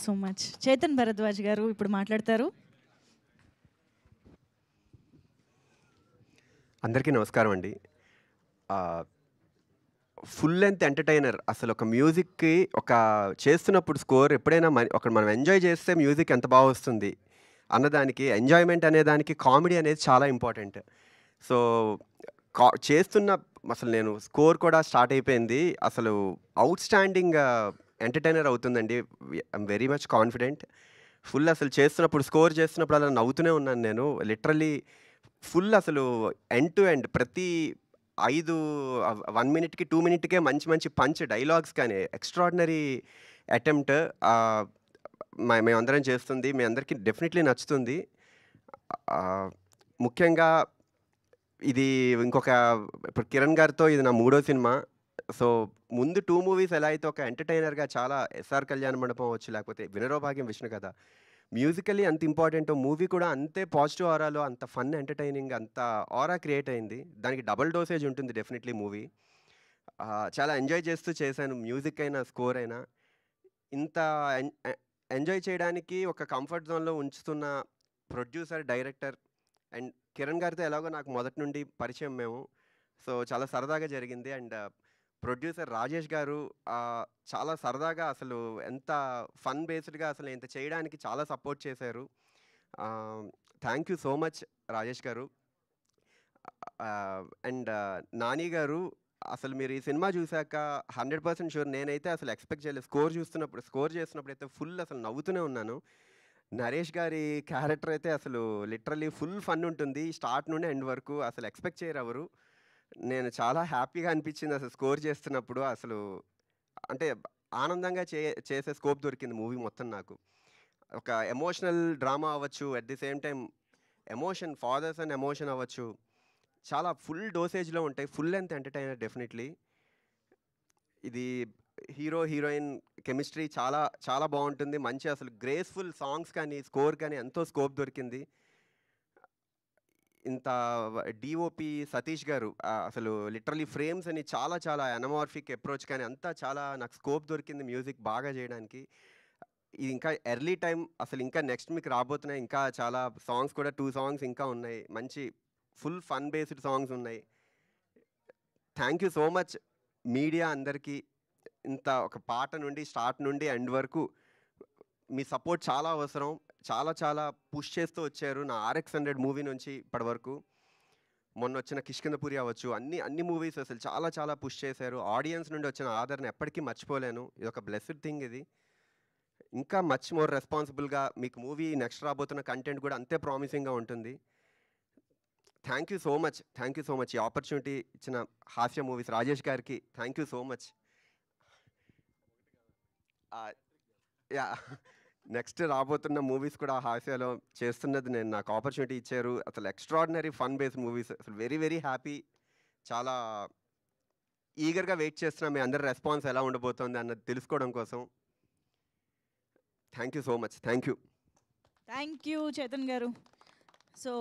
So much. Chetan Bharadwaj గారు ఇప్పుడు మాట్లాడతారు. అందరికీ నమస్కారం అండి. Full length entertainer. అసలు ఒక మ్యూజిక్కి ఒక చేస్తున్నప్పుడు స్కోర్ ఎప్పుడైనా ఒక మనం ఎంజాయ్ చేస్తే మ్యూజిక్ ఎంత బాగా వస్తుంది అన్నదానికి, ఎంజాయ్మెంట్ అనే దానికి కామెడీ అనేది చాలా ఇంపార్టెంట్. సో చేస్తున్న అసలు నేను స్కోర్ కూడా స్టార్ట్ అయిపోయింది. అసలు అవుట్ స్టాండింగ్ ఎంటర్టైనర్ అవుతుందండి. I'm very much confident. Full అసలు చేస్తున్నప్పుడు స్కోర్ చేస్తున్నప్పుడు అలా నవ్వుతూనే ఉన్నాను నేను. లిటరలీ ఫుల్ అసలు ఎండ్ టు ఎండ్ ప్రతి 1 మినిట్‌కి, 2 మినిట్‌కే మంచి మంచి పంచ్ డైలాగ్స్ కానీ ఎక్స్ట్రార్డినరీ అటెంప్ట్ మేమందరం చేస్తుంది. మీ అందరికీ డెఫినెట్లీ నచ్చుతుంది. ముఖ్యంగా ఇది ఇప్పుడు కిరణ్ గారితో ఇది నా 3వ సినిమా. సో ముందు 2 మూవీస్ ఎలా అయితే ఒక ఎంటర్‌టైనర్‌గా చాలా 'ఎస్ఆర్ కళ్యాణ మండపం' అవ్వచ్చు, లేకపోతే 'వినరోభాగ్యం విష్ణు కథ' మ్యూజికల్లీ అంత ఇంపార్టెంటో, మూవీ కూడా అంతే పాజిటివ్ ఆరాలో, అంత ఫన్, ఎంటర్‌టైనింగ్, అంత ఆరా క్రియేట్ అయింది. దానికి డబుల్ డోసేజ్ ఉంటుంది డెఫినెట్లీ మూవీ. చాలా ఎంజాయ్ చేస్తూ చేశాను. మ్యూజిక్ అయినా, స్కోర్ అయినా. ఇంత ఎంజాయ్ చేయడానికి ఒక కంఫర్ట్ జోన్‌లో ఉంచుతున్న ప్రొడ్యూసర్, డైరెక్టర్ అండ్ కిరణ్ గారితో ఎలాగో నాకు మొదటి నుండి పరిచయం మేము. సో చాలా సరదాగా జరిగింది. అండ్ ప్రొడ్యూసర్ రాజేష్ గారు చాలా సరదాగా అసలు ఎంత ఫన్ బేస్డ్‌గా అసలు ఇంత చేయడానికి చాలా సపోర్ట్ చేశారు. Thank you so much Rajesh గారు. అండ్ నాని గారు, అసలు మీరు ఈ సినిమా చూసాక 100% షూర్ నేనైతే అసలు ఎక్స్పెక్ట్ చేయలేదు. స్కోర్ చేస్తున్నప్పుడు అయితే ఫుల్ అసలు నవ్వుతూనే ఉన్నాను. నరేష్ గారి క్యారెక్టర్ అయితే అసలు లిటరల్లీ ఫుల్ ఫన్ ఉంటుంది స్టార్ట్ నుండి ఎండ్ వరకు. అసలు ఎక్స్పెక్ట్ చేయరు ఎవరు. నేను చాలా హ్యాపీగా అనిపించింది అసలు స్కోర్ చేస్తున్నప్పుడు. అసలు అంటే ఆనందంగా చేసే స్కోప్ దొరికింది మూవీ మొత్తం నాకు. ఒక ఎమోషనల్ డ్రామా అవ్వచ్చు, at the same time emotion, fathers and emotion అవ్వచ్చు, చాలా ఫుల్ డోసేజ్లో ఉంటాయి. Full length entertainer definitely. ఇది హీరో హీరోయిన్ కెమిస్ట్రీ చాలా చాలా బాగుంటుంది. మంచి అసలు గ్రేస్ఫుల్ సాంగ్స్ కానీ, స్కోర్ కానీ ఎంతో స్కోప్ దొరికింది. ఇంత డిఓపి సతీష్ గారు అసలు లిటరలీ ఫ్రేమ్స్ అని చాలా చాలా అనమార్ఫిక్ అప్రోచ్ కానీ అంతా చాలా నాకు స్కోప్ దొరికింది మ్యూజిక్ బాగా చేయడానికి. ఇది ఇంకా ఎర్లీ టైం. అసలు ఇంకా నెక్స్ట్ మీకు రాబోతున్నాయి ఇంకా చాలా సాంగ్స్ కూడా. 2 సాంగ్స్ ఇంకా ఉన్నాయి. మంచి ఫుల్ ఫన్ బేస్డ్ సాంగ్స్ ఉన్నాయి. Thank you so much media అందరికీ. ఇంత ఒక పాట నుండి స్టార్ట్ నుండి ఎండ్ వరకు మీ సపోర్ట్ చాలా అవసరం. చాలా చాలా పుష్ చేస్తూ వచ్చారు నా RX100 మూవీ నుంచి ఇప్పటి వరకు. మొన్న వచ్చిన కిష్కింధపురి అవ్వచ్చు, అన్ని మూవీస్ అసలు చాలా చాలా పుష్ చేశారు. ఆడియన్స్ నుండి వచ్చిన ఆదరణ ఎప్పటికీ మర్చిపోలేను. ఇది ఒక బ్లెస్డ్ థింగ్ ఇది. ఇంకా మచ్ మోర్ రెస్పాన్సిబుల్గా మీకు మూవీ నెక్స్ట్ రాబోతున్న కంటెంట్ కూడా అంతే ప్రామిసింగ్గా ఉంటుంది. Thank you so much. Thank you so much. ఈ ఆపర్చునిటీ ఇచ్చిన హాస్య మూవీస్ రాజేష్ గారికి thank you so much. Yeah, next రాబోతున్న మూవీస్ కూడా హాస్యాలో చేస్తున్నది నేను. నాకు ఆపర్చునిటీ ఇచ్చారు. అసలు ఎక్స్ట్రాడినరీ ఫన్ బేస్డ్ మూవీస్. అసలు వెరీ వెరీ హ్యాపీ. చాలా ఈగర్గా వెయిట్ చేస్తున్నా మీ అందరి రెస్పాన్స్ ఎలా ఉండబోతోంది అన్నది తెలుసుకోవడం కోసం. Thank you so much. Thank you. Thank you Chetan గారు. సో